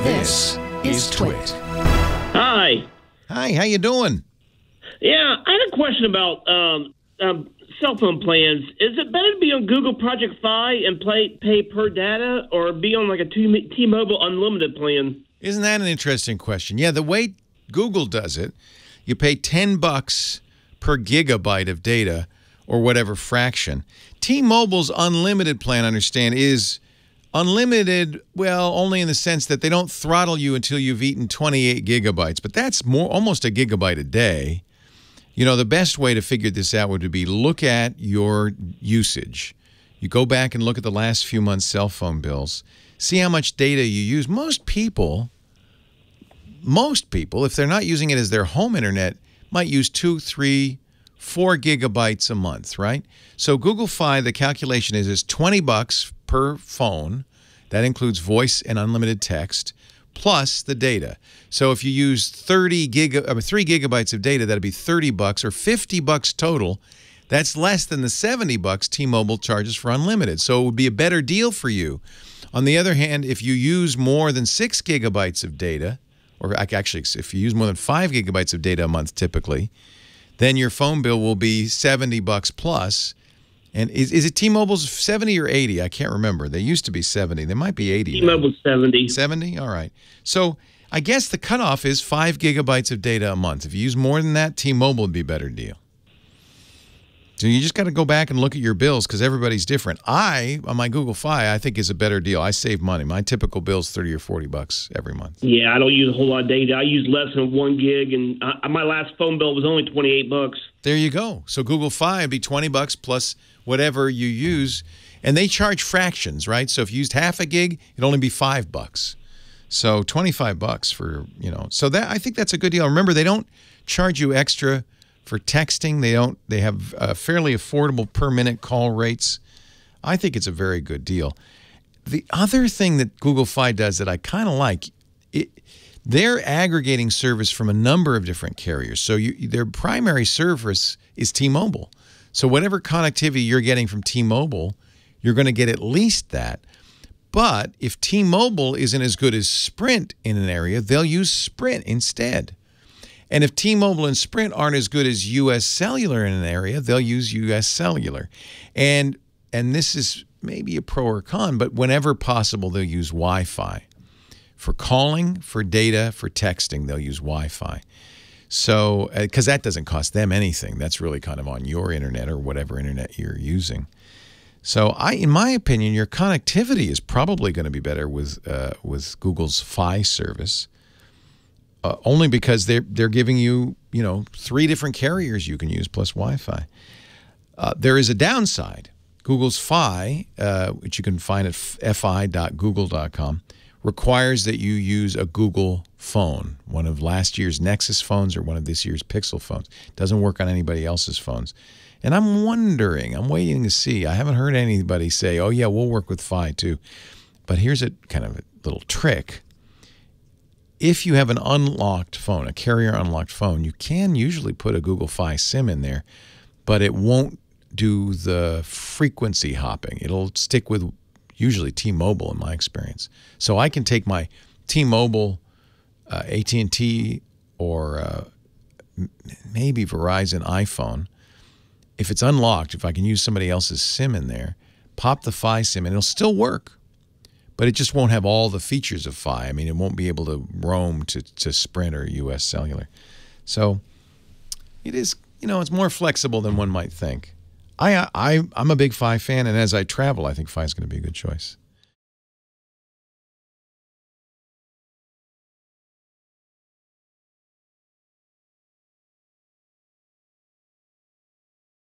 This is TWiT. Hi. Hi, how you doing? Yeah, I had a question about cell phone plans. Is it better to be on Google Project Fi and pay per data, or be on like a T-Mobile unlimited plan? Isn't that an interesting question? Yeah, the way Google does it, you pay $10 per gigabyte of data or whatever fraction. T-Mobile's unlimited plan, I understand, is unlimited, well, only in the sense that they don't throttle you until you've eaten 28 gigabytes, but that's almost a gigabyte a day. You know, the best way to figure this out would be look at your usage. You go back and look at the last few months' cell phone bills, see how much data you use. Most people, if they're not using it as their home internet, might use 2, 3, 4 gigabytes a month, right? So Google Fi, the calculation is $20 per phone. That includes voice and unlimited text, plus the data. So if you use 3 gigabytes of data, that'd be $30 or $50 total. That's less than the $70 T-Mobile charges for unlimited. So it would be a better deal for you. On the other hand, if you use more than 6 gigabytes of data, or actually if you use more than 5 gigabytes of data a month typically, then your phone bill will be $70 plus. And is it T-Mobile's 70 or 80? I can't remember. They used to be 70. They might be 80. T-Mobile's 70. 70? All right. So I guess the cutoff is 5 gigabytes of data a month. If you use more than that, T-Mobile would be a better deal. So you just got to go back and look at your bills because everybody's different. On my Google Fi, I think is a better deal. I save money. My typical bill is $30 or $40 every month. Yeah, I don't use a whole lot of data. I use less than 1 gig, and my last phone bill was only $28. There you go. So Google Fi would be $20 plus whatever you use, and they charge fractions, right? So if you used half a gig, it'd only be $5. So $25 for, so that I think that's a good deal. Remember, they don't charge you extra for texting. They have fairly affordable per minute call rates. I think it's a very good deal. The other thing that Google Fi does that I kind of like, they're aggregating service from a number of different carriers. So their primary service is T-Mobile. So whatever connectivity you're getting from T-Mobile, you're going to get at least that. But if T-Mobile isn't as good as Sprint in an area, they'll use Sprint instead. And if T-Mobile and Sprint aren't as good as U.S. Cellular in an area, they'll use U.S. Cellular. And this is maybe a pro or con, but whenever possible, they'll use Wi-Fi. For calling, for data, for texting, they'll use Wi-Fi. So, because that doesn't cost them anything. That's really kind of on your internet or whatever internet you're using. So, in my opinion, your connectivity is probably going to be better with Google's Fi service. Only because they're giving you, 3 different carriers you can use plus Wi-Fi. There is a downside. Google's Fi, which you can find at fi.google.com, requires that you use a Google phone, one of last year's Nexus phones or one of this year's Pixel phones. It doesn't work on anybody else's phones. And I'm waiting to see. I haven't heard anybody say, oh, yeah, we'll work with Fi too. But here's a kind of a little trick. If you have an unlocked phone, a carrier unlocked phone, you can usually put a Google Fi SIM in there, but it won't do the frequency hopping. It'll stick with usually T-Mobile in my experience. So I can take my T-Mobile, AT&T, or maybe Verizon iPhone. If it's unlocked, if I can use somebody else's SIM in there, pop the Fi SIM, and it'll still work. But it just won't have all the features of Fi. I mean, it won't be able to roam to Sprint or U.S. Cellular. So it is, it's more flexible than one might think. I'm a big Fi fan, and as I travel, I think Fi is going to be a good choice.